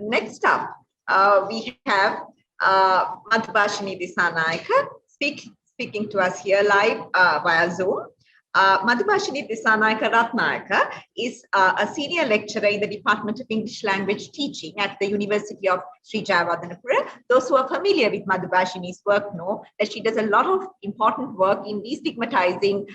next up, we have Madhubhashini Disanayaka speaking to us here live via Zoom. Madhubhashini Disanayaka Ratnayaka is a senior lecturer in the Department of English Language Teaching at the University of Sri Jayawardenepura. Those who are familiar with Madhubhashini's work know that she does a lot of important work in destigmatizing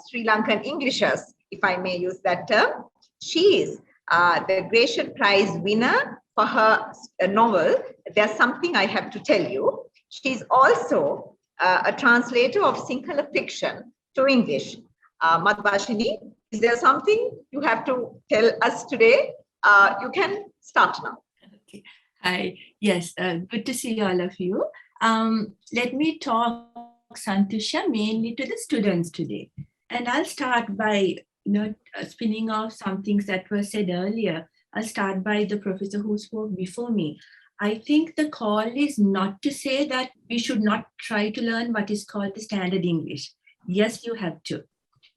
Sri Lankan Englishers, if I may use that term. She is the Gratian Prize winner for her novel, There's Something I Have to Tell You. She's also a translator of Sinhala fiction to English. Madhubhashini, is there something you have to tell us today? You can start now. Okay. Hi. Yes, good to see all of you. Let me talk, Santusha, mainly to the students today. And I'll start by spinning off some things that were said earlier. I'll start by the professor who spoke before me. I think the call is not to say that we should not try to learn what is called the standard English. Yes, you have to.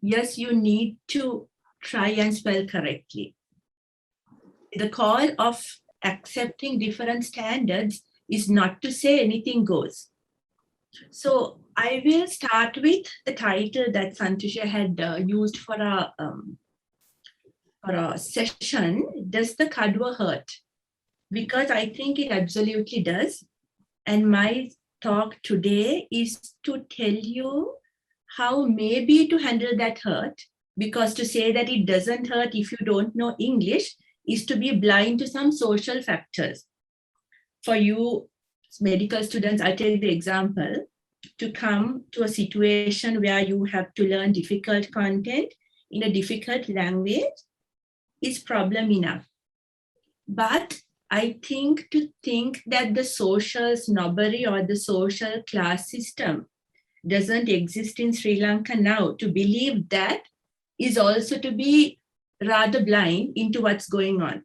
Yes, you need to try and spell correctly. The call of accepting different standards is not to say anything goes. So I will start with the title that Santusha had used for a session, Does the Kadwa Hurt? Because I think it absolutely does. And my talk today is to tell you how maybe to handle that hurt, because to say that it doesn't hurt if you don't know English is to be blind to some social factors. For you medical students, I take the example, to come to a situation where you have to learn difficult content in a difficult language is problem enough. But I think to think that the social snobbery or the social class system doesn't exist in Sri Lanka now, to believe that is also to be rather blind into what's going on.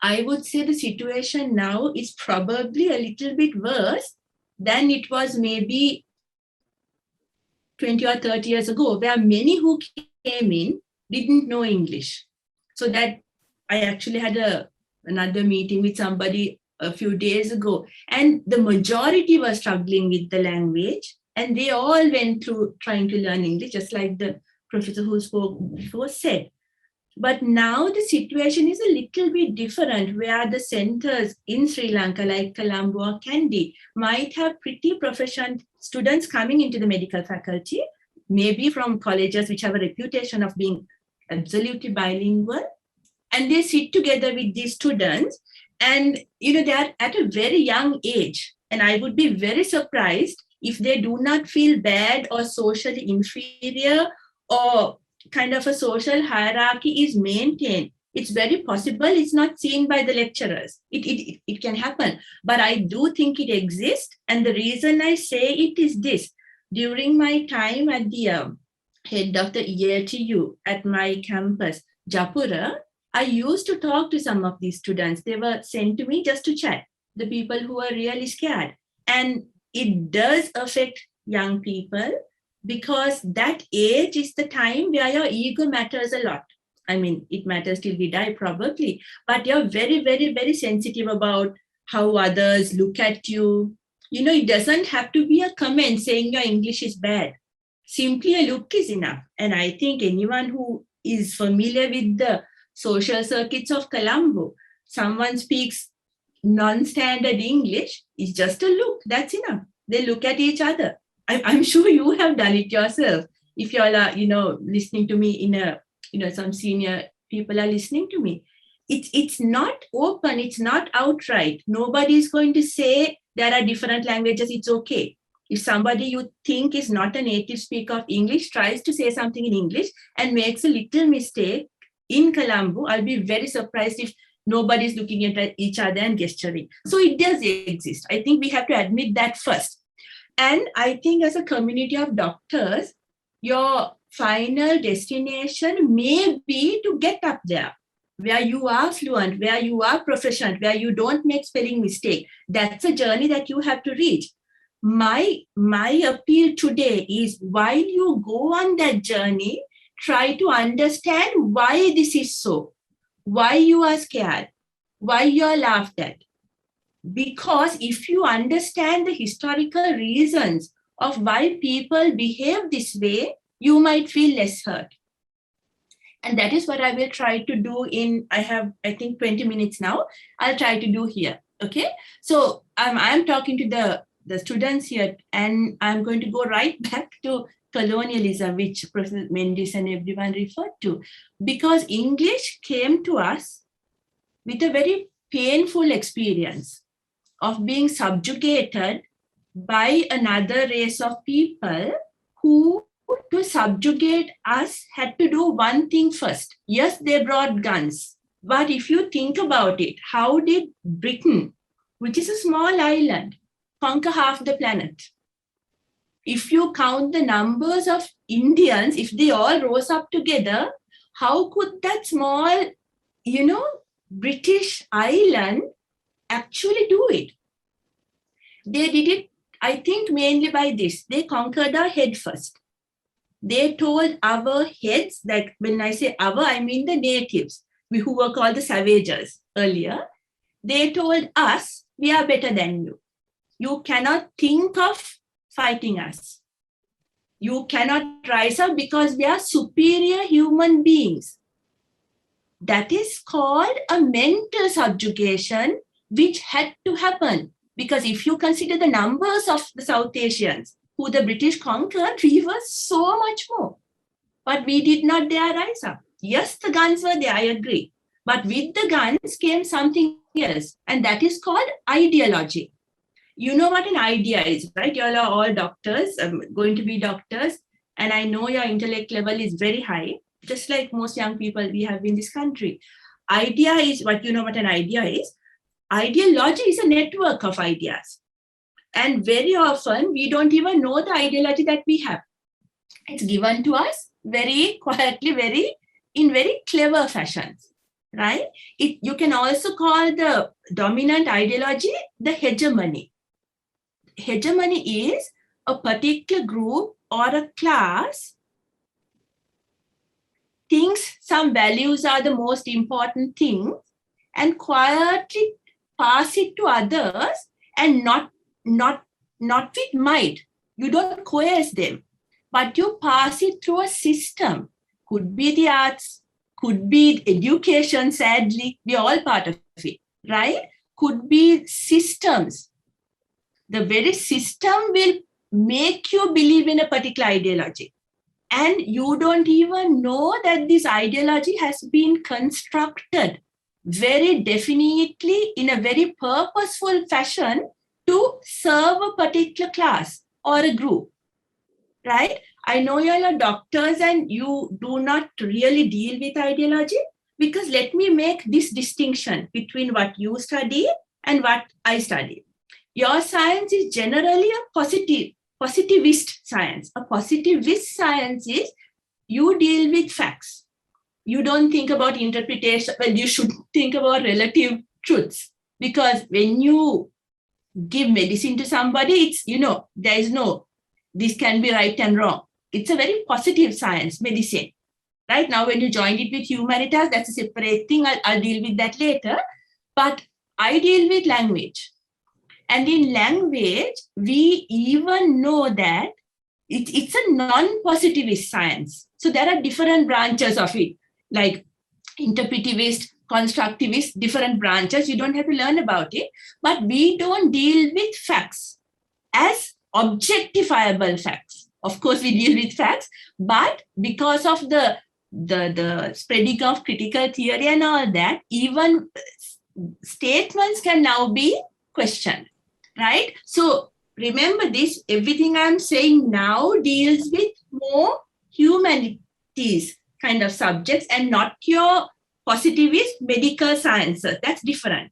I would say the situation now is probably a little bit worse than it was maybe 20 or 30 years ago, where many who came in didn't know English. So that I actually had another meeting with somebody a few days ago, and the majority were struggling with the language, and they all went through trying to learn English, just like the professor who spoke before said. But now the situation is a little bit different, where the centers in Sri Lanka, like Colombo or Kandy, might have pretty proficient students coming into the medical faculty, maybe from colleges which have a reputation of being absolutely bilingual. And they sit together with these students, and they're at a very young age. And I would be very surprised if they do not feel bad or socially inferior, or kind of a social hierarchy is maintained. It's very possible it's not seen by the lecturers. It can happen. But I do think it exists. And the reason I say it is this. During my time at the head of the ELTU at my campus, Japura, I used to talk to some of these students. They were sent to me just to chat, the people who are really scared. And it does affect young people, because that age is the time where your ego matters a lot. I mean, it matters till we die probably, but you're very, very, very sensitive about how others look at you. It doesn't have to be a comment saying your English is bad. Simply a look is enough. And I think anyone who is familiar with the social circuits of Colombo, someone speaks non-standard English, is just a look. That's enough. They look at each other. I'm sure you have done it yourself. If you all are, listening to me in some senior people are listening to me. It's not open. It's not outright. Nobody is going to say there are different languages. It's okay. If somebody you think is not a native speaker of English tries to say something in English and makes a little mistake in Colombo, I'll be very surprised if nobody's looking at each other and gesturing. So it does exist. I think we have to admit that first. And I think as a community of doctors, your final destination may be to get up there, where you are fluent, where you are proficient, where you don't make spelling mistake. That's a journey that you have to reach. My appeal today is, while you go on that journey, try to understand why this is so, why you are scared, why you're laughed at. Because if you understand the historical reasons of why people behave this way, you might feel less hurt. And that is what I will try to do I think 20 minutes now, I'll try to do here, okay? So I'm talking to the students here, and I'm going to go right back to colonialism, which Professor Mendes and everyone referred to, because English came to us with a very painful experience of being subjugated by another race of people who, to subjugate us, had to do one thing first. Yes, they brought guns. But if you think about it, how did Britain, which is a small island, conquer half the planet? If you count the numbers of Indians, if they all rose up together, how could that small, British island actually do it? They did it, I think, mainly by this. They conquered our head first. They told our heads, like when I say our, I mean the natives, who were called the savages earlier. They told us, we are better than you. You cannot think of fighting us. You cannot rise up because we are superior human beings. That is called a mental subjugation, which had to happen. Because if you consider the numbers of the South Asians who the British conquered, we were so much more. But we did not dare rise up. Yes, the guns were there, I agree. But with the guns came something else, and that is called ideology. You know what an idea is, right? You all are all doctors, going to be doctors, and I know your intellect level is very high, just like most young people we have in this country. Idea is what you know what an idea is. Ideology is a network of ideas. And very often, we don't even know the ideology that we have. It's given to us very quietly, in very clever fashions, right? You can also call the dominant ideology the hegemony. Hegemony is a particular group or a class thinks some values are the most important thing and quietly pass it to others, and not with might. You don't coerce them, but you pass it through a system. Could be the arts, could be education, sadly, we're all part of it, right? Could be systems. The very system will make you believe in a particular ideology. And you don't even know that this ideology has been constructed very definitely in a very purposeful fashion to serve a particular class or a group, right? I know you all are doctors and you do not really deal with ideology, because let me make this distinction between what you study and what I study. Your science is generally a positivist science. A positivist science is you deal with facts. You don't think about interpretation. Well, you should think about relative truths, because when you give medicine to somebody, it's, there is no, this can be right and wrong. It's a very positive science, medicine. Right now, when you join it with humanitas, that's a separate thing. I'll deal with that later. But I deal with language. And in language, we even know that it's a non-positivist science. So there are different branches of it, like interpretivist, constructivist, different branches. You don't have to learn about it. But we don't deal with facts as objectifiable facts. Of course, we deal with facts, but because of the spreading of critical theory and all that, even statements can now be questioned, right? So remember this, everything I'm saying now deals with more humanities kind of subjects and not your positivist medical sciences. That's different.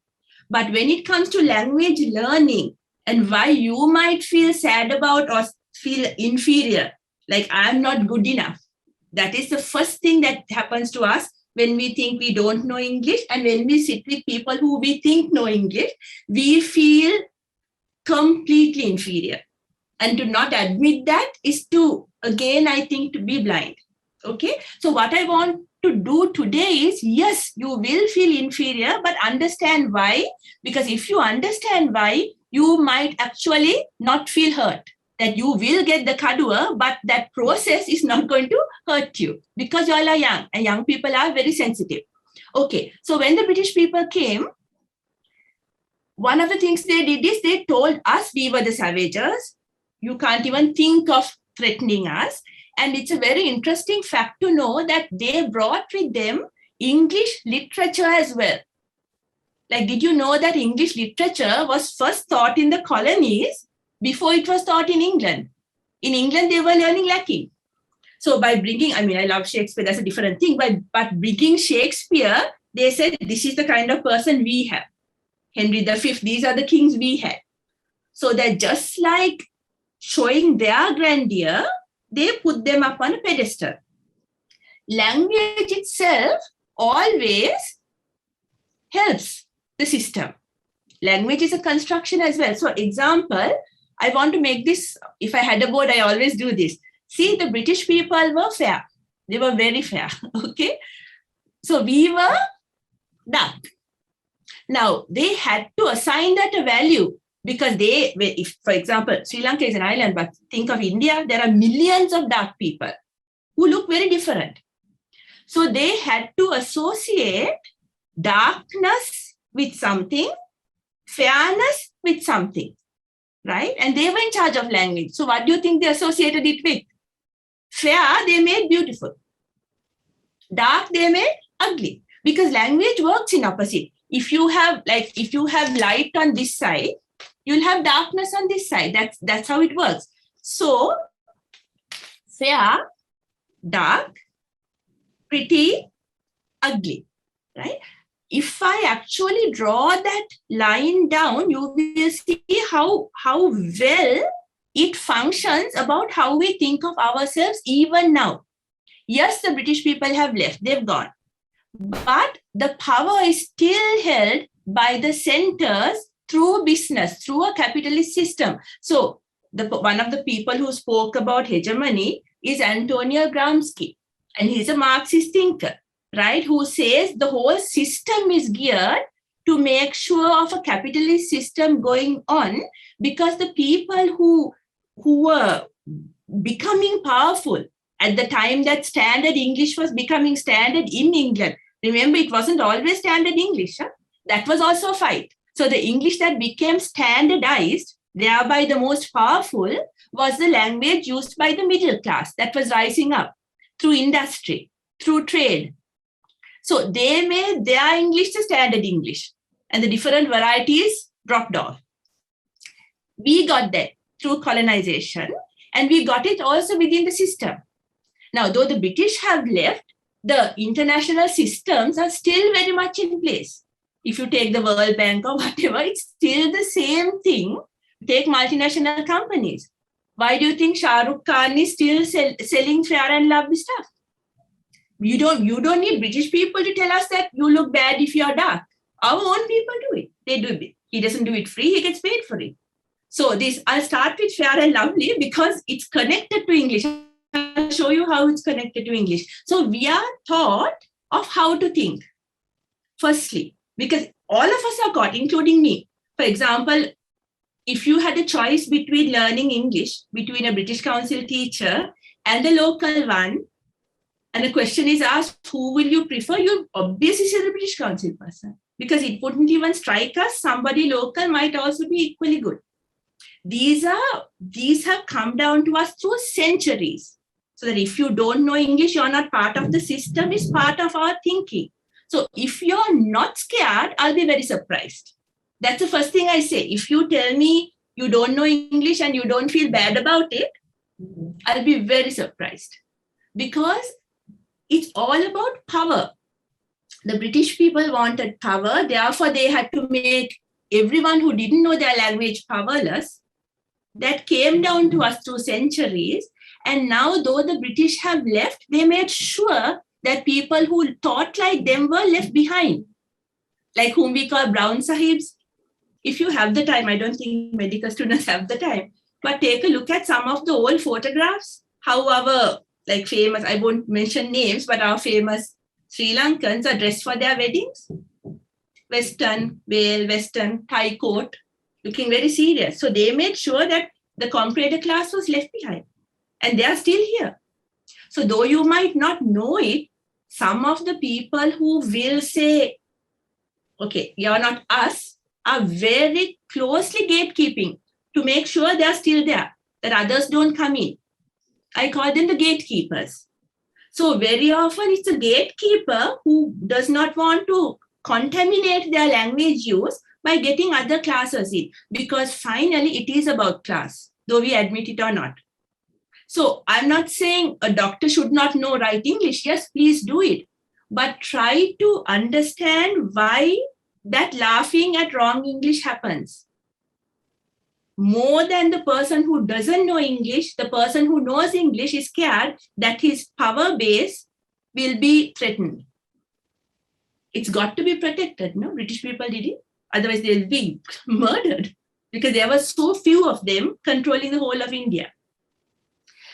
But when it comes to language learning and why you might feel sad about or feel inferior, like I'm not good enough, that is the first thing that happens to us when we think we don't know English. And when we sit with people who we think know English, we feel completely inferior. And to not admit that is to, again, I think, to be blind. Okay. So what I want to do today is, yes, you will feel inferior, but understand why. Because if you understand why, you might actually not feel hurt. That you will get the kadua, but that process is not going to hurt you because you all are young, and young people are very sensitive. Okay, so when the British people came, one of the things they did is they told us we were the savages. You can't even think of threatening us. And it's a very interesting fact to know that they brought with them English literature as well. Like, did you know that English literature was first taught in the colonies before it was taught in England? In England, they were learning Latin. So by bringing, I mean, I love Shakespeare, that's a different thing, but bringing Shakespeare, they said, this is the kind of person we have. Henry V, these are the kings we had. So that just like showing their grandeur, they put them up on a pedestal. Language itself always helps the system. Language is a construction as well. So example, I want to make this, if I had a board, I always do this. See, the British people were fair. They were very fair, okay? So we were dark. Now, they had to assign that a value because they, if, for example, Sri Lanka is an island, but think of India, there are millions of dark people who look very different. So they had to associate darkness with something, fairness with something, right? And they were in charge of language. So what do you think they associated it with? Fair, they made beautiful. Dark, they made ugly. Because language works in opposite. If you have light on this side, you'll have darkness on this side. That's how it works. So fair, dark, pretty, ugly, right? If I actually draw that line down, you will see how well it functions about how we think of ourselves even now. Yes, the British people have left, they've gone. But the power is still held by the centers through business, through a capitalist system. So one of the people who spoke about hegemony is Antonio Gramsci, and he's a Marxist thinker, right? Who says the whole system is geared to make sure of a capitalist system going on, because the people who were becoming powerful at the time that standard English was becoming standard in England. Remember, it wasn't always standard English. Huh? That was also a fight. So the English that became standardized, thereby the most powerful, was the language used by the middle class that was rising up through industry, through trade. So they made their English the standard English, and the different varieties dropped off. We got that through colonization, and we got it also within the system. Now, though the British have left, the international systems are still very much in place. If you take the World Bank or whatever, it's still the same thing. Take multinational companies. Why do you think Shah Rukh Khan is still selling Fair and Lovely stuff? You don't need British people to tell us that you look bad if you're dark. Our own people do it. They do it. He doesn't do it free. He gets paid for it. So I'll start with Fair and Lovely because it's connected to English. I'll show you how it's connected to English. So we are taught of how to think. Firstly, because all of us are taught, including me. For example, if you had a choice between learning English, between a British Council teacher and the local one, and the question is asked, who will you prefer? You obviously say the British Council person, because it wouldn't even strike us. Somebody local might also be equally good. These have come down to us through centuries. So that if you don't know English, you're not part of the system, it's part of our thinking. So if you're not scared, I'll be very surprised. That's the first thing I say. If you tell me you don't know English and you don't feel bad about it, I'll be very surprised. Because it's all about power. The British people wanted power, therefore they had to make everyone who didn't know their language powerless. That came down to us through centuries. And now, though the British have left, they made sure that people who thought like them were left behind, like whom we call brown sahibs. If you have the time, I don't think medical students have the time, but take a look at some of the old photographs, how our famous, I won't mention names, but our famous Sri Lankans are dressed for their weddings. Western veil, Western tie coat, looking very serious. So they made sure that the comparator class was left behind. And they are still here. So though you might not know it, some of the people who will say, okay, you're not us, are very closely gatekeeping to make sure they're still there, that others don't come in. I call them the gatekeepers. So very often it's a gatekeeper who does not want to contaminate their language use by getting other classes in, because finally it is about class, though we admit it or not. So I'm not saying a doctor should not know right English. Yes, please do it. But try to understand why that laughing at wrong English happens. More than the person who doesn't know English, the person who knows English is scared that his power base will be threatened. It's got to be protected, no? British people did it. Otherwise they'll be murdered because there were so few of them controlling the whole of India.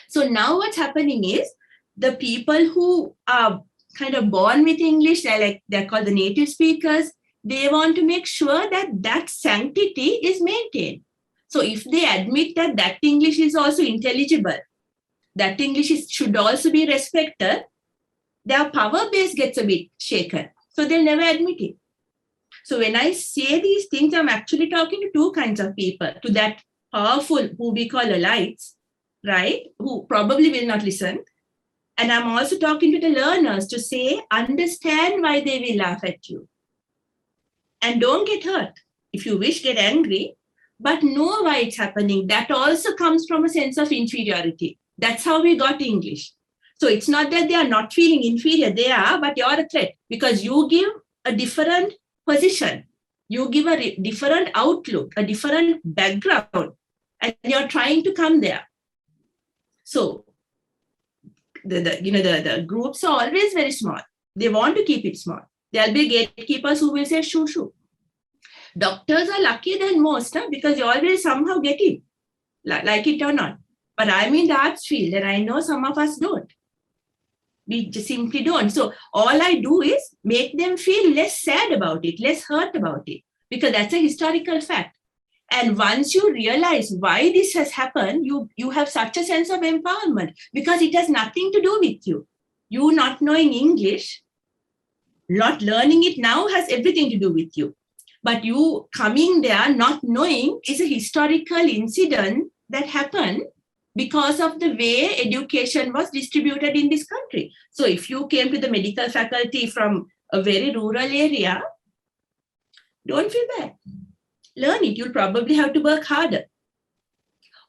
So now what's happening is the people who are kind of born with English, they're called the native speakers, they want to make sure that that sanctity is maintained. So if they admit that that English is also intelligible, that English should also be respected, their power base gets a bit shaken. So they'll never admit it. So when I say these things, I'm actually talking to two kinds of people, to that powerful, who we call elites, right, who probably will not listen. And I'm also talking to the learners to say, understand why they will laugh at you. And don't get hurt. If you wish, get angry, but know why it's happening. That also comes from a sense of inferiority. That's how we got English. So it's not that they are not feeling inferior. They are, but you're a threat because you give a different position. You give a different outlook, a different background, and you're trying to come there. So the groups are always very small. They want to keep it small. There'll be gatekeepers who will say shoo shoo. Doctors are luckier than most, because you always somehow get it, like it or not. But I'm in the arts field and I know some of us don't. We just simply don't. So all I do is make them feel less sad about it, less hurt about it, because that's a historical fact. And once you realize why this has happened, you have such a sense of empowerment, because it has nothing to do with you. You not knowing English, not learning it now has everything to do with you. But you coming there not knowing is a historical incident that happened because of the way education was distributed in this country. So if you came to the medical faculty from a very rural area, don't feel bad. Learn it. You'll probably have to work harder.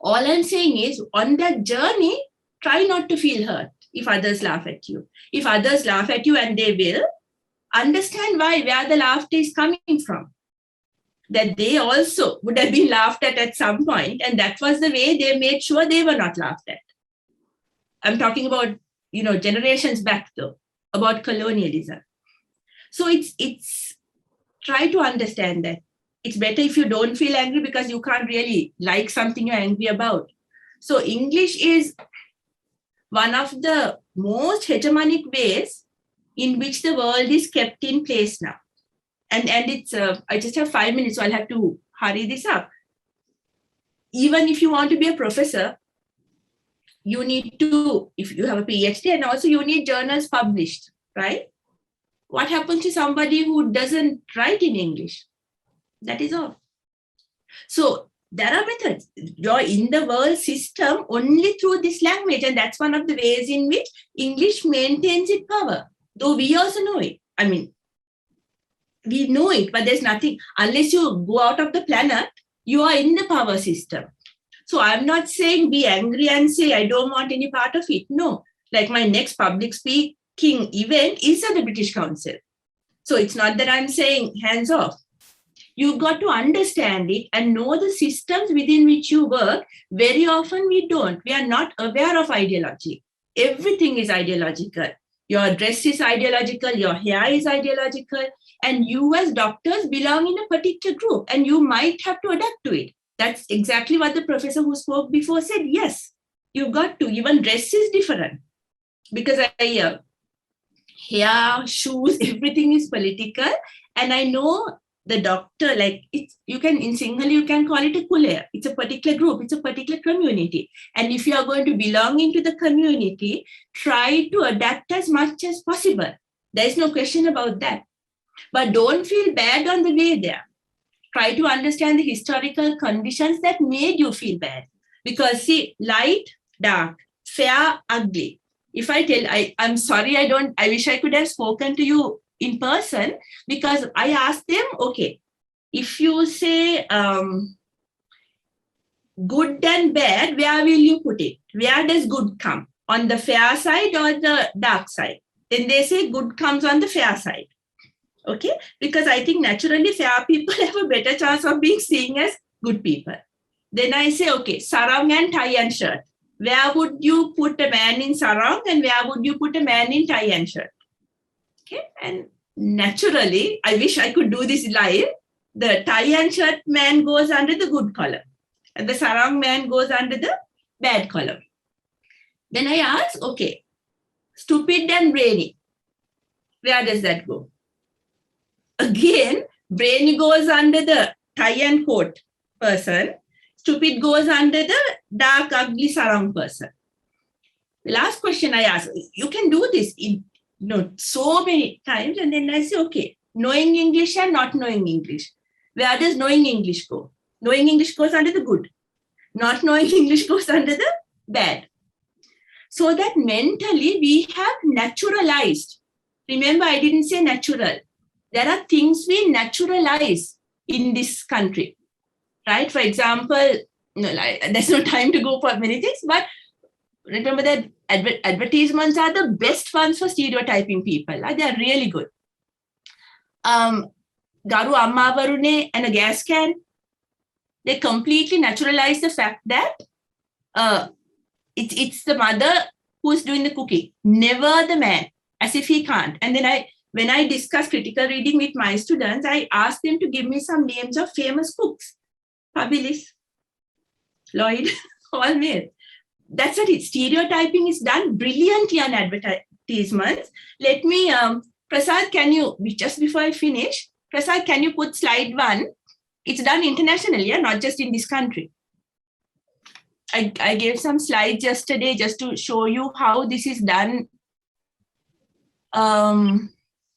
All I'm saying is, on that journey, try not to feel hurt if others laugh at you. If others laugh at you, and they will, understand where the laughter is coming from. That they also would have been laughed at some point, and that was the way they made sure they were not laughed at. I'm talking about, generations back though, about colonialism. So it's try to understand that. It's better if you don't feel angry, because you can't really like something you're angry about. So English is one of the most hegemonic ways in which the world is kept in place now. And it's, I just have 5 minutes, so I'll have to hurry this up. Even if you want to be a professor, you need to, if you have a PhD, and also you need journals published, right? What happens to somebody who doesn't write in English? That is all. So there are methods. You're in the world system only through this language, and that's one of the ways in which English maintains its power, though we also know it. I mean, we know it, but there's nothing, unless you go out of the planet, you are in the power system. So I'm not saying be angry and say, I don't want any part of it. No, like my next public speaking event is at the British Council. So it's not that I'm saying hands off. You've got to understand it and know the systems within which you work. Very often we don't. We are not aware of ideology. Everything is ideological. Your dress is ideological, your hair is ideological, and you as doctors belong in a particular group, and you might have to adapt to it. That's exactly what the professor who spoke before said. Yes, you've got to. Even dress is different. Because hair, shoes, everything is political. And I know the doctor, like you can, in Sinhala, you can call it a kula. It's a particular group, it's a particular community. And if you are going to belong into the community, try to adapt as much as possible. There is no question about that. But don't feel bad on the way there. Try to understand the historical conditions that made you feel bad. Because see, light, dark, fair, ugly. If I tell, I'm sorry, I wish I could have spoken to you in person, because I asked them, okay, if you say good and bad, where will you put it? Where does good come? On the fair side or the dark side? Then they say good comes on the fair side. Okay, because I think naturally fair people have a better chance of being seen as good people. Then I say, okay, sarong and tie and shirt. Where would you put a man in sarong and where would you put a man in tie and shirt? Okay, and naturally, I wish I could do this live. The tie and shirt man goes under the good column and the sarong man goes under the bad column. Then I ask, okay, stupid and brainy. Where does that go? Again, brainy goes under the tie and coat person. Stupid goes under the dark, ugly sarong person. The last question I ask, you can do this in so many times, and then I say, okay, knowing English and not knowing English. Where does knowing English go? Knowing English goes under the good. Not knowing English goes under the bad. So that mentally we have naturalized. Remember, I didn't say natural. There are things we naturalize in this country, right? For example, there's no time to go for many things, but remember that advertisements are the best ones for stereotyping people. They're really good. Garu Amma Varune and a gas can, they completely naturalize the fact that it's the mother who's doing the cooking, never the man, as if he can't. And then when I discuss critical reading with my students, I ask them to give me some names of famous cooks. Pabilis, Lloyd, all male. That's what it. Stereotyping is done brilliantly on advertisements. Let me, Prasad, can you, just before I finish, Prasad, can you put slide 1? It's done internationally, yeah, not just in this country. I gave some slides yesterday just to show you how this is done.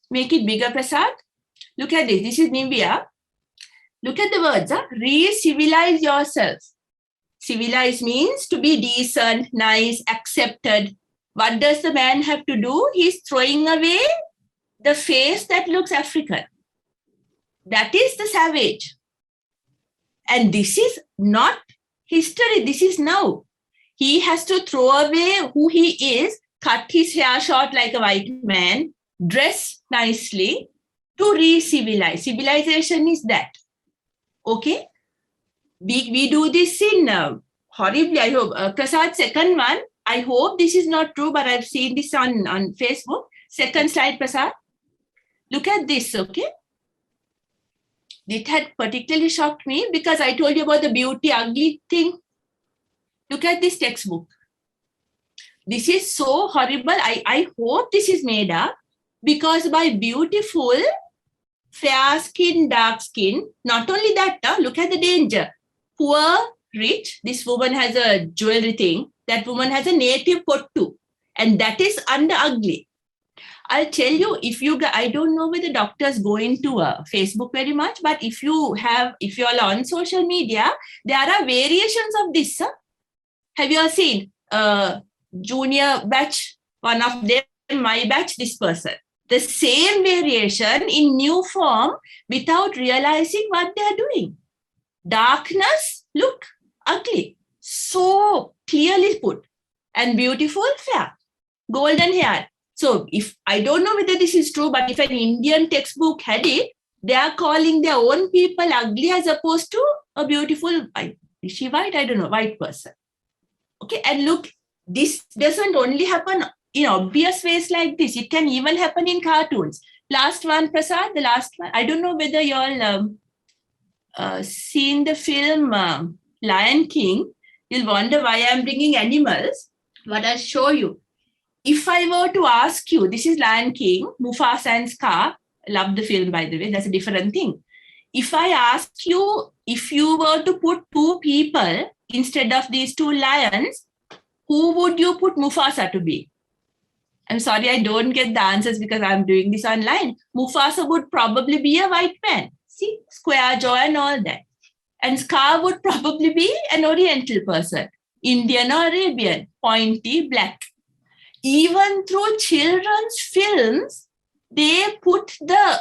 Make it bigger, Prasad. Look at this. This is Nivea. Look at the words. Re-civilize yourself. Civilize means to be decent, nice, accepted. What does the man have to do? He's throwing away the face that looks African. That is the savage. And this is not history. This is now. He has to throw away who he is, cut his hair short like a white man, dress nicely to re-civilize. Civilization is that. Okay? We do this in horribly, I hope. Prasad, second one, I hope this is not true, but I've seen this on Facebook. Second slide, Prasad. Look at this, okay? It had particularly shocked me because I told you about the beauty ugly thing. Look at this textbook. This is so horrible. I hope this is made up because by beautiful, fair skin, dark skin, not only that, look at the danger. Poor, rich, this woman has a jewelry thing. That woman has a native pottu. And that is under ugly. I'll tell you, I don't know whether doctors go into Facebook very much, but if you're on social media, there are variations of this. Have you all seen junior batch, one of them, my batch, this person? The same variation in new form without realizing what they're doing. Darkness, look, ugly. So clearly put. And beautiful, fair. Golden hair. So if I don't know whether this is true, but if an Indian textbook had it, they are calling their own people ugly as opposed to a beautiful, is she white? I don't know, white person. Okay, and look, this doesn't only happen in obvious ways like this. It can even happen in cartoons. Last one, Prasad, the last one. I don't know whether you all seen the film Lion King. You'll wonder why I'm bringing animals, but I'll show you. if I were to ask you, this is Lion King, Mufasa and Scar, love the film, by the way, that's a different thing. If I ask you, if you were to put two people instead of these two lions, who would you put Mufasa to be? I'm sorry, I don't get the answers because I'm doing this online. Mufasa would probably be a white man. See, square jaw and all that. And Scar would probably be an Oriental person, Indian or Arabian, pointy, black. Even through children's films, they put the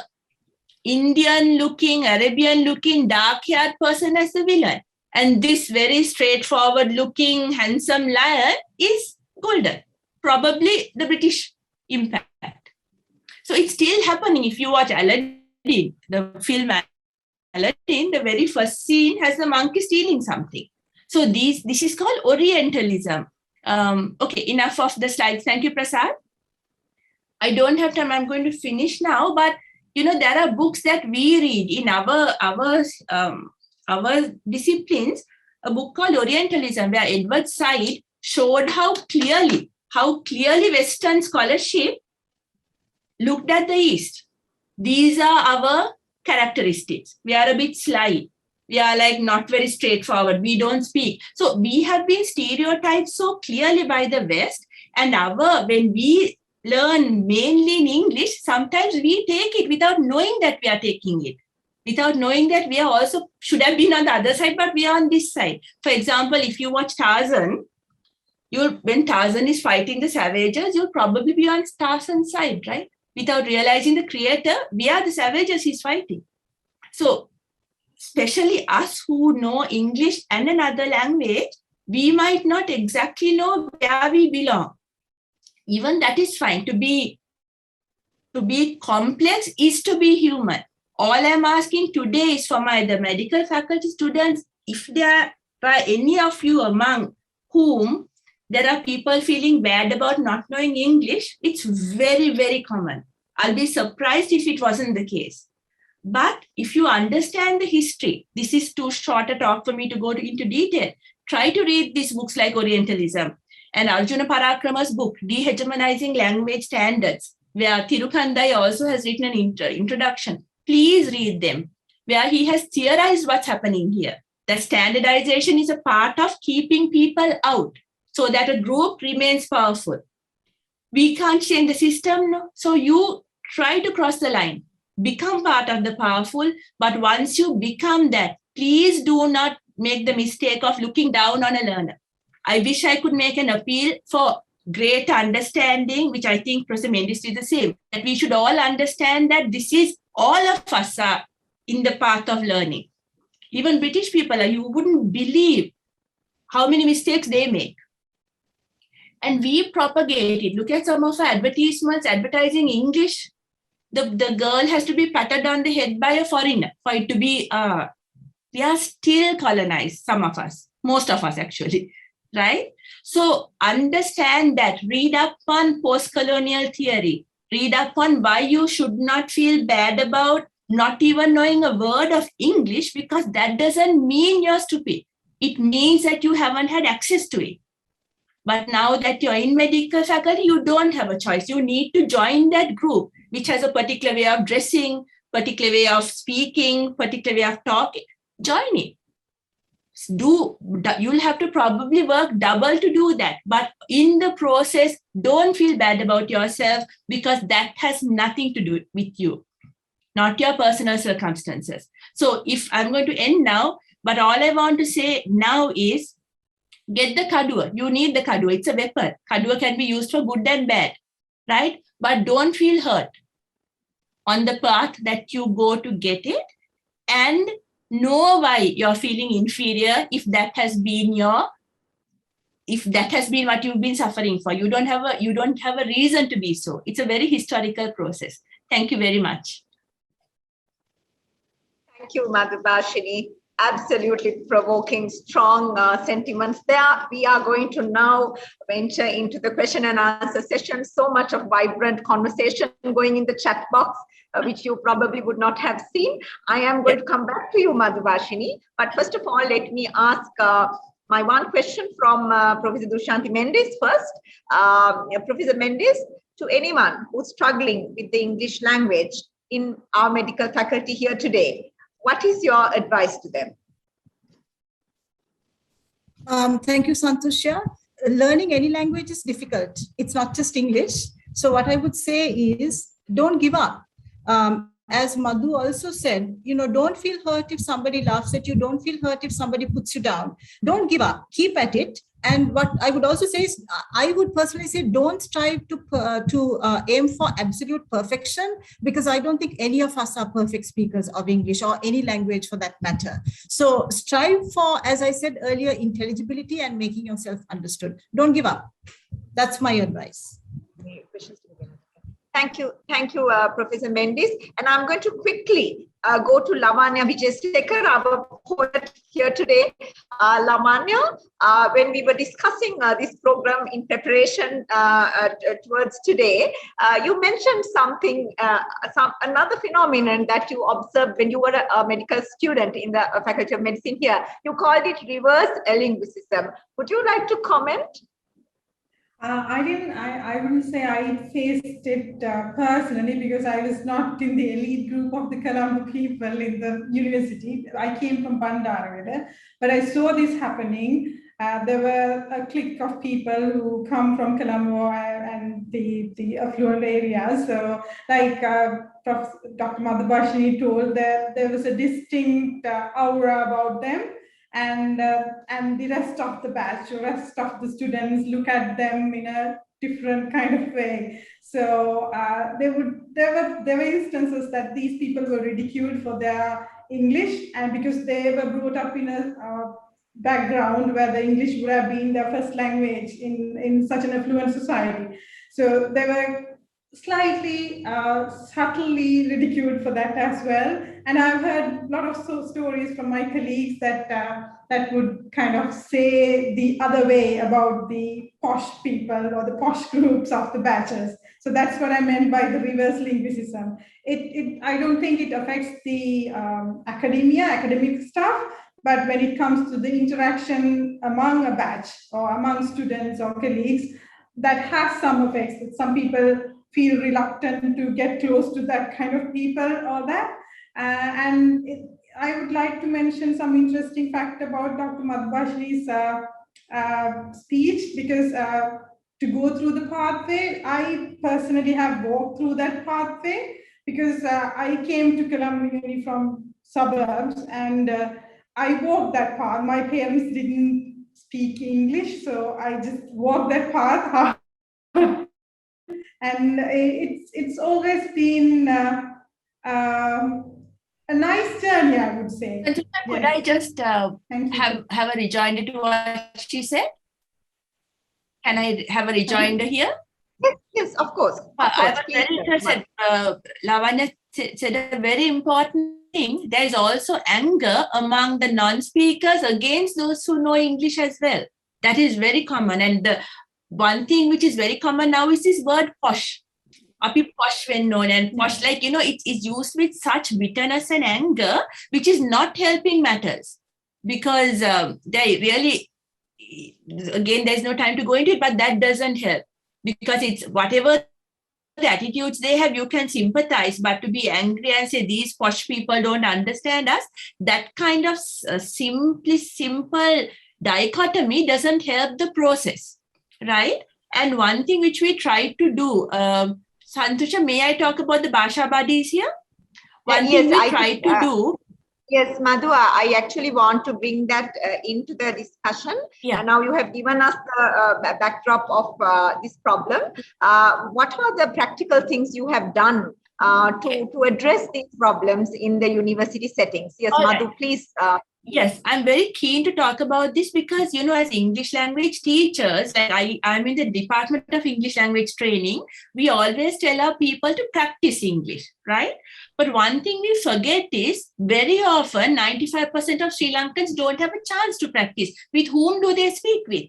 Indian-looking, Arabian-looking, dark-haired person as the villain. And this very straightforward-looking, handsome lion is golden. Probably the British impact. So it's still happening. If you watch Aladdin, the film Aladdin, the very first scene has the monkey stealing something. So this is called Orientalism. Okay, enough of the slides. Thank you, Prasad. I don't have time. I'm going to finish now. But there are books that we read in our disciplines. A book called Orientalism, where Edward Said showed how clearly Western scholarship looked at the East. These are our characteristics. We are a bit sly. We are like not very straightforward. We don't speak. So we have been stereotyped so clearly by the West. And when we learn mainly in English, sometimes we take it without knowing that we are taking it. Without knowing that we are also should have been on the other side, but we are on this side. For example, if you watch Tarzan, when Tarzan is fighting the savages, you'll probably be on Tarzan's side, right? Without realizing the creator, we are the savages he's fighting. So, especially us who know English and another language, we might not exactly know where we belong. Even that is fine. To be complex is to be human. All I'm asking today is for the medical faculty students, if there are any of you among whom there are people feeling bad about not knowing English, it's very, very common. I'll be surprised if it wasn't the case. But if you understand the history, this is too short a talk for me to go into detail. Try to read these books like Orientalism and Arjuna Parakrama's book, Dehegemonizing Language Standards, where Thirukandai also has written an introduction. Please read them, where he has theorized what's happening here. That standardization is a part of keeping people out so that a group remains powerful. We can't change the system, no? So you try to cross the line, become part of the powerful, but once you become that, please do not make the mistake of looking down on a learner. I wish I could make an appeal for great understanding, which I think Professor Mendes did the same, that we should all understand that this is all of us are in the path of learning. Even British people you wouldn't believe how many mistakes they make. And we propagate it. Look at some of our advertisements advertising English. The girl has to be patted on the head by a foreigner for it to be, we are still colonized, some of us, most of us actually, right? So understand that, read up on post-colonial theory, read up on why you should not feel bad about not even knowing a word of English, because that doesn't mean you're stupid. It means that you haven't had access to it. But now that you're in medical faculty, you don't have a choice. You need to join that group, which has a particular way of dressing, particular way of speaking, particular way of talking. Join it. You'll have to probably work double to do that. But in the process, don't feel bad about yourself, because that has nothing to do with you, not your personal circumstances. So if I'm going to end now, but all I want to say now is, get the kadua. You need the kadua. It's a weapon. Kadua can be used for good and bad, right? But don't feel hurt on the path that you go to get it, and know why you're feeling inferior if that has been what you've been suffering for. You don't have a reason to be so. It's a very historical process. Thank you very much. Thank you, Madhubhashini. Absolutely provoking, strong sentiments there. We are going to now venture into the question and answer session. So much of vibrant conversation going in the chat box, which you probably would not have seen. I am going to come back to you, Madhubhashini. But first of all, let me ask my one question from Professor Dushanti Mendes first. Professor Mendes, to anyone who's struggling with the English language in our medical faculty here today, what is your advice to them? Thank you, Santosha. Learning any language is difficult. It's not just English. So what I would say is, don't give up. As Madhu also said, don't feel hurt if somebody laughs at you. Don't feel hurt if somebody puts you down. Don't give up. Keep at it. And what I would also say is, I would personally say, don't strive to aim for absolute perfection, because I don't think any of us are perfect speakers of English or any language for that matter. So strive for, as I said earlier, intelligibility and making yourself understood. Don't give up. That's my advice. Thank you, Professor Mendes. And I'm going to quickly go to Lavanya Vijaysekar, our poet here today. Lavanya, when we were discussing this program in preparation towards today, you mentioned something, another phenomenon that you observed when you were a medical student in the Faculty of Medicine here. You called it reverse linguisticism. Would you like to comment? I wouldn't say I faced it personally, because I was not in the elite group of the Colombo people in the university. I came from Bandara, but I saw this happening. There were a clique of people who come from Colombo and the affluent areas. So like Dr. Madhubhashini told, that there was a distinct aura about them. And the rest of the batch, the rest of the students look at them in a different kind of way. So there were instances that these people were ridiculed for their English, and because they were brought up in a background where the English would have been their first language in such an affluent society. So they were slightly subtly ridiculed for that as well. And I've heard a lot of stories from my colleagues that would kind of say the other way about the posh people or the posh groups of the batches. So that's what I meant by the reverse linguisticism. I don't think it affects the academic stuff, but when it comes to the interaction among a batch or among students or colleagues, that has some effects. That some people feel reluctant to get close to that kind of people or that. I would like to mention some interesting fact about Dr. Madhubhashini's speech, because to go through the pathway, I personally have walked through that pathway, because I came to Colombo Uni from suburbs, and I walked that path. My parents didn't speak English, so I just walked that path. And it's always been a nice journey, I would say. And could I just have a rejoinder to what she said? Can I have a rejoinder here? Yes, of course. I was very interested. Lavanya said a very important thing. There is also anger among the non-speakers against those who know English as well. That is very common. And the one thing which is very common now is this word posh. Api posh when known, and posh, like, it is used with such bitterness and anger, which is not helping matters, because they really, again, there's no time to go into it, but that doesn't help, because it's whatever the attitudes they have, you can sympathize, but to be angry and say these posh people don't understand us, that kind of simple dichotomy doesn't help the process, right? And one thing which we tried to do, Santosha, may I talk about the Bhasha Buddies here? One thing we tried to do. Yes, Madhu, I actually want to bring that into the discussion. Yeah. Now you have given us the backdrop of this problem. What are the practical things you have done to address these problems in the university settings? Yes, Madhu, please. Yes, I'm very keen to talk about this because, as English language teachers, and I'm in the Department of English Language Training, we always tell our people to practice English, right? But one thing we forget is very often 95% of Sri Lankans don't have a chance to practice. With whom do they speak with,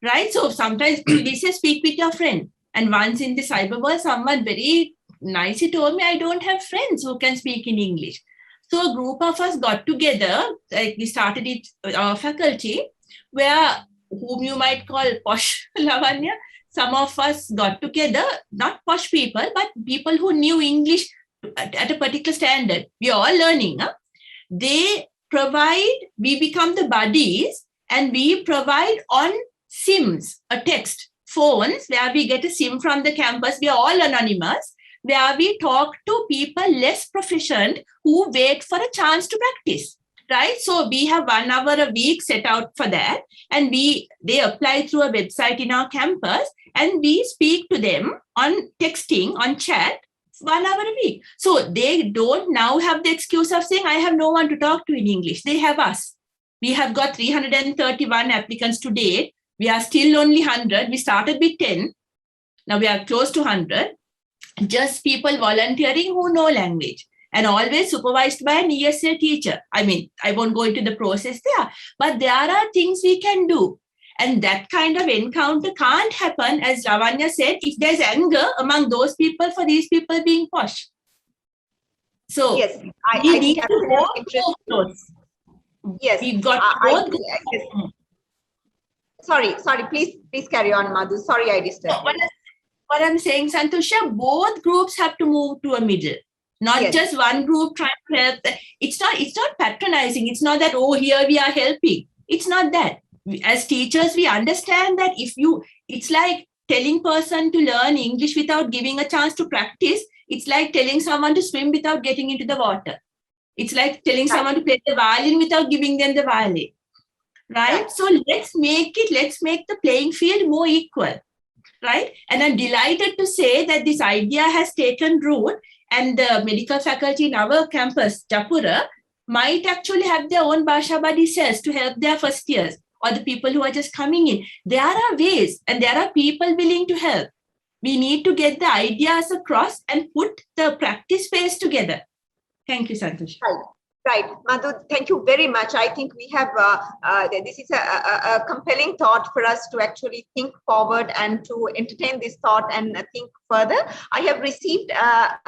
right? So sometimes we say speak with your friend. And once in the cyber world, someone very nicely told me, I don't have friends who can speak in English. So a group of us got together, like we started it, our faculty, where whom you might call posh Lavanya, some of us got together, not posh people, but people who knew English at a particular standard. We are all learning. Huh? They provide, we become the buddies, and we provide on SIMs, a text, phones, where we get a SIM from the campus. We are all anonymous, where we talk to people less proficient who wait for a chance to practice. Right? So we have 1 hour a week set out for that, and they apply through a website in our campus, and we speak to them on texting, on chat, 1 hour a week. So they don't now have the excuse of saying, I have no one to talk to in English. They have us. We have got 331 applicants to date. We are still only 100. We started with 10. Now we are close to 100. Just people volunteering who know language, and always supervised by an ESL teacher. I mean, I won't go into the process there, but there are things we can do. And that kind of encounter can't happen, as Lavanya said, if there's anger among those people for these people being posh. So yes, we need to both those. Yes, we've got both. Yes. Sorry, please carry on, Madhu. Sorry, I disturbed you. What I'm saying, Santosha, both groups have to move to a middle. Not just one group trying to help. It's not patronizing. It's not that, oh, here we are helping. It's not that. As teachers, we understand that it's like telling person to learn English without giving a chance to practice. It's like telling someone to swim without getting into the water. It's like telling someone to play the violin without giving them the violin. Right? Yeah. So let's make the playing field more equal. Right? And I'm delighted to say that this idea has taken root, and the medical faculty in our campus, Japura, might actually have their own Bhasha Buddy cells to help their first years or the people who are just coming in. There are ways, and there are people willing to help. We need to get the ideas across and put the practice phase together. Thank you, Santosh. Right, Madhu, thank you very much. I think we have, this is a compelling thought for us to actually think forward and to entertain this thought and think further. I have received a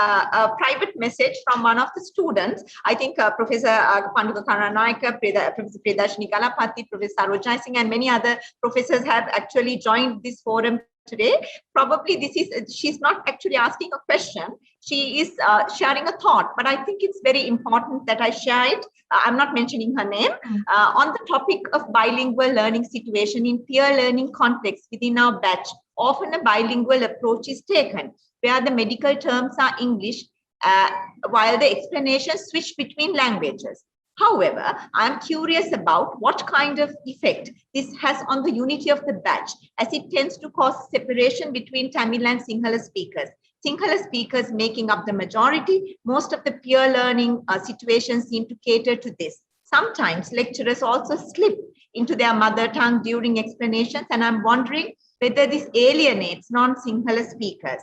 private message from one of the students. I think Professor Panduka Karanaika, Professor Predashni Kalapati, Professor Sarojai Singh, and many other professors have actually joined this forum today. Probably she's not actually asking a question. She is sharing a thought, but I think it's very important that I share it. I'm not mentioning her name. On the topic of bilingual learning situation in peer learning context within our batch, often a bilingual approach is taken, where the medical terms are English, while the explanations switch between languages. However, I'm curious about what kind of effect this has on the unity of the batch, as it tends to cause separation between Tamil and Sinhala speakers. Sinhala speakers making up the majority. Most of the peer learning situations seem to cater to this. Sometimes lecturers also slip into their mother tongue during explanations, and I'm wondering whether this alienates non-Sinhala speakers.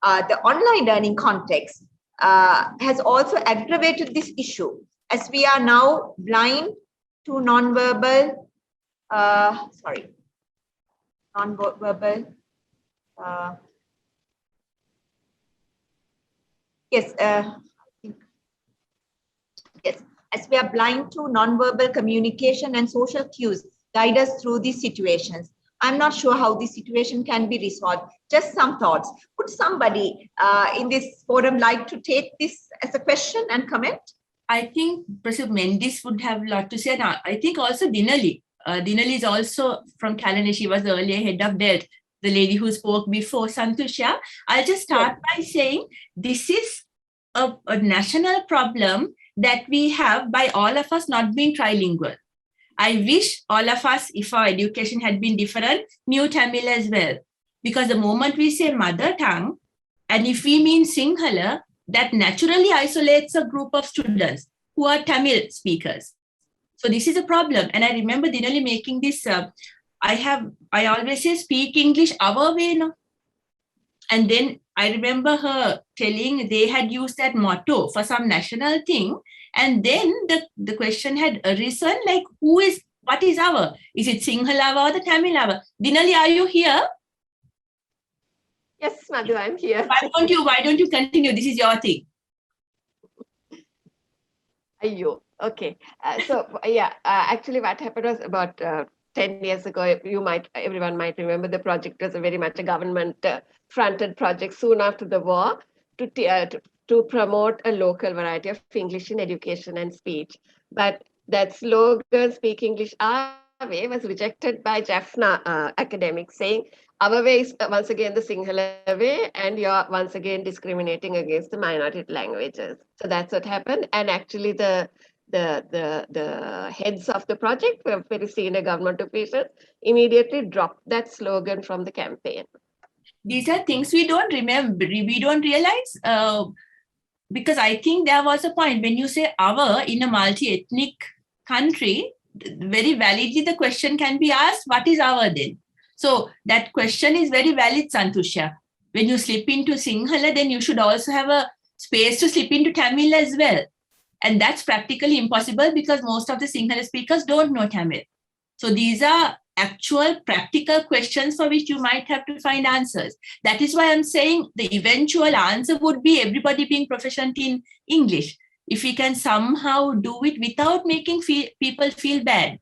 The online learning context has also aggravated this issue, as we are now blind to non-verbal, as we are blind to non-verbal communication and social cues guide us through these situations. I'm not sure how this situation can be resolved. Just some thoughts. Would somebody in this forum like to take this as a question and comment? I think Professor Mendis would have a lot to say. Now, I think also Dinali. Dinali is also from Calendar. She was the earlier head of DELT, the lady who spoke before Santosha. I'll just start by saying this is a national problem that we have by all of us not being trilingual. I wish all of us, if our education had been different, knew Tamil as well. Because the moment we say mother tongue, and if we mean Sinhala, that naturally isolates a group of students who are Tamil speakers. So this is a problem. And I remember Dinali making this, I always say speak English our way. No? And then I remember her telling they had used that motto for some national thing. And then the question had arisen like, what is our? Is it Sinhala or the Tamil our? Dinali, are you here? Yes, Madhu, I'm here. Why don't you continue? This is your thing. Ayyo. Okay. Actually what happened was about 10 years ago, everyone might remember the project was very much a government-fronted project soon after the war to promote a local variety of English in education and speech. But that slogan, "Speak English Our Way," was rejected by Jaffna academics, saying, "Our way is once again the Sinhala way, and you're once again discriminating against the minority languages." So that's what happened. And actually the heads of the project, were very senior government officials, immediately dropped that slogan from the campaign. These are things we don't remember, we don't realize, because I think there was a point when you say "our" in a multi-ethnic country, very validly the question can be asked, what is "our" then? So that question is very valid, Santusha. When you slip into Sinhala, then you should also have a space to slip into Tamil as well. And that's practically impossible because most of the Sinhala speakers don't know Tamil. So these are actual practical questions for which you might have to find answers. That is why I'm saying the eventual answer would be everybody being proficient in English. If we can somehow do it without making people feel bad.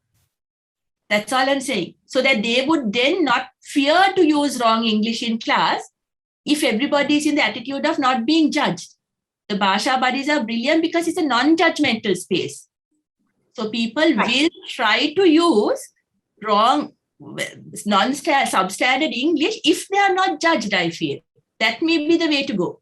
That's all I'm saying. So that they would then not fear to use wrong English in class if everybody is in the attitude of not being judged. The Bhasha buddies are brilliant because it's a non-judgmental space. So people will try to use wrong, substandard English if they are not judged, I feel. That may be the way to go.